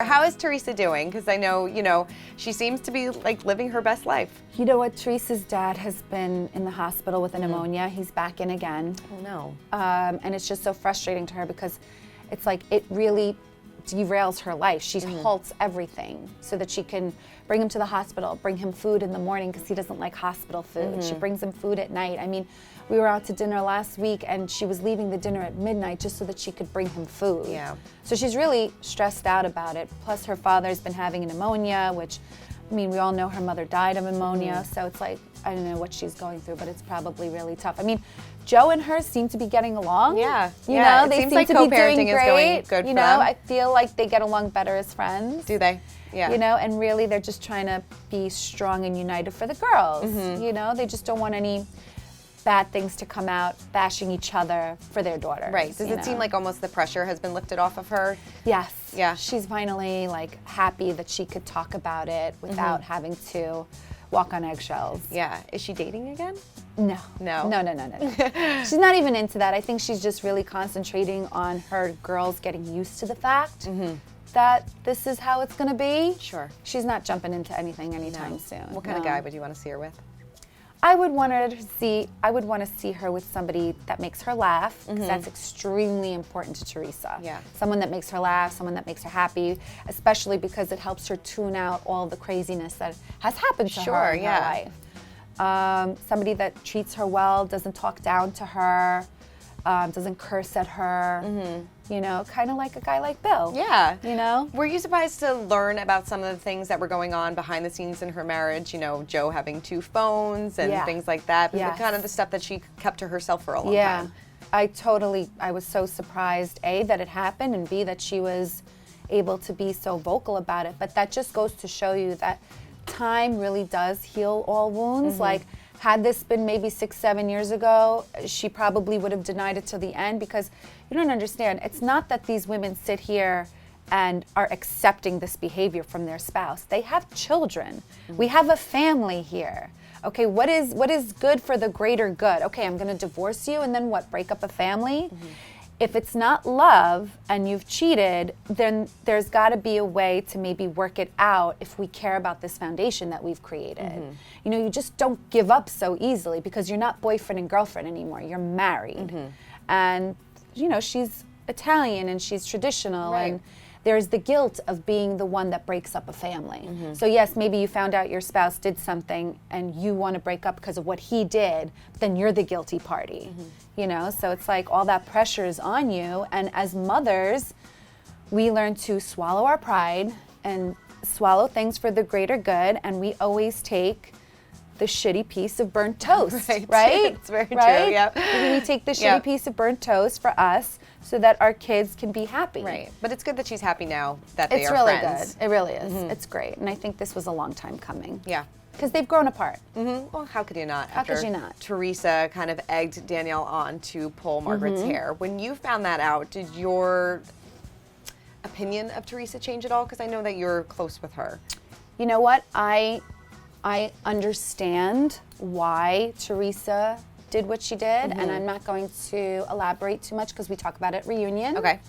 How is Teresa doing? Because I know, she seems to be like living her best life. You know what? Teresa's dad has been in the hospital with a pneumonia. He's back in again. Oh no. And it's just so frustrating to her because it's like it really derails her life. She halts everything so that she can bring him to the hospital, bring him food in the morning because he doesn't like hospital food. She brings him food at night. I mean, we were out to dinner last week and she was leaving the dinner at midnight just so that she could bring him food. Yeah. So she's really stressed out about it. Plus her father's been having a pneumonia, which, I mean, we all know her mother died of pneumonia. So it's like, I don't know what she's going through, but it's probably really tough. I mean, Joe and her seem to be getting along. Yeah. You know, it they seems seem like to be doing co-parenting is going great. good You for know, them. I feel like they get along better as friends. Do they? Yeah. You know, and really they're just trying to be strong and united for the girls. You know, they just don't want any bad things to come out bashing each other for their daughter. Right. Does it seem like almost the pressure has been lifted off of her? Yes. Yeah. She's finally like happy that she could talk about it without having to walk on eggshells. Yeah. Is she dating again? No. No? No. She's not even into that. I think she's just really concentrating on her girls getting used to the fact that this is how it's going to be. Sure. She's not jumping into anything anytime soon. What kind of guy would you want to see her with? I would want to see her with somebody that makes her laugh, because that's extremely important to Teresa. Yeah. Someone that makes her laugh, someone that makes her happy, especially because it helps her tune out all the craziness that has happened to her in her life. Somebody that treats her well, doesn't talk down to her, doesn't curse at her. You know, kind of like a guy like Bill. Yeah. You know? Were you surprised to learn about some of the things that were going on behind the scenes in her marriage? You know, Joe having 2 phones and things like that. Yes. Kind of the stuff that she kept to herself for a long time. I was so surprised, A, that it happened, and B, that she was able to be so vocal about it. But that just goes to show you that time really does heal all wounds. Like, had this been maybe 6-7 years ago, she probably would have denied it to the end, because you don't understand. It's not that these women sit here and are accepting this behavior from their spouse. They have children. We have a family here. Okay, what is good for the greater good? Okay, I'm going to divorce you and then what, break up a family? If it's not love and you've cheated, then there's got to be a way to maybe work it out if we care about this foundation that we've created. You know, you just don't give up so easily because you're not boyfriend and girlfriend anymore. You're married. And, you know, she's Italian and she's traditional. And there's the guilt of being the one that breaks up a family. So yes, maybe you found out your spouse did something and you want to break up because of what he did, but then you're the guilty party. You know, so it's like all that pressure is on you. And as mothers, we learn to swallow our pride and swallow things for the greater good. And we always take the shitty piece of burnt toast, right? It's very true, We take the shitty piece of burnt toast for us so that our kids can be happy. Right. But it's good that she's happy now that they It's are really friends. good. It really is. It's great. And I think this was a long time coming. Yeah. Because they've grown apart. Well, how could you not? How could you not? Teresa kind of egged Danielle on to pull Margaret's hair. When you found that out, did your opinion of Teresa change at all? Because I know that you're close with her. You know what? I understand why Teresa did what she did, and I'm not going to elaborate too much because we talk about it at reunion. Okay.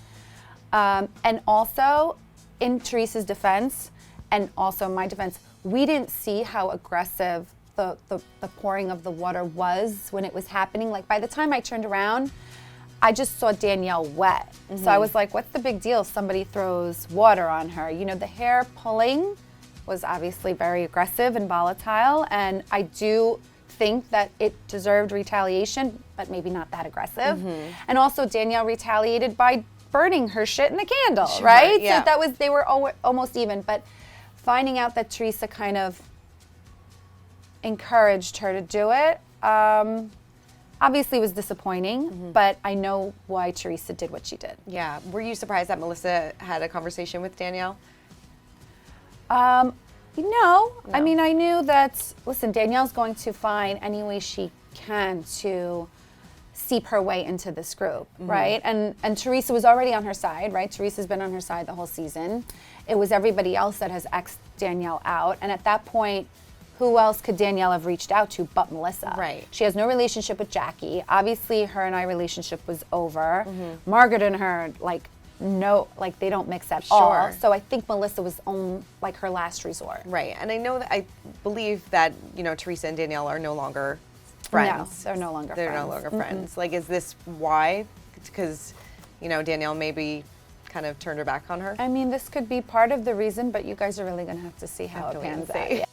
And also, in Teresa's defense, and also my defense, we didn't see how aggressive the pouring of the water was when it was happening. Like, by the time I turned around, I just saw Danielle wet. So I was like, what's the big deal? Somebody throws water on her. You know, the hair pulling was obviously very aggressive and volatile, and I do think that it deserved retaliation, but maybe not that aggressive. And also Danielle retaliated by burning her shit in a candle, right? Yeah. So they were almost even, but finding out that Teresa kind of encouraged her to do it, obviously was disappointing, but I know why Teresa did what she did. Yeah. Were you surprised that Melissa had a conversation with Danielle? No. I mean, I knew that, listen, Danielle's going to find any way she can to seep her way into this group, right? And Teresa was already on her side, right? Teresa's been on her side the whole season. It was everybody else that has X'd Danielle out. And at that point, who else could Danielle have reached out to but Melissa? Right. She has no relationship with Jackie. Obviously, her and I relationship was over. Margaret and her, like, no, like they don't mix at Sure. all. So I think Melissa was like her last resort. Right, and I believe that, you know, Teresa and Danielle are no longer friends. No, they're no longer They're friends. no longer friends. Like, is this why? Because, you know, Danielle maybe kind of turned her back on her? I mean, this could be part of the reason, but you guys are really going to have to see how Have it to wait and pans out. see. Yeah.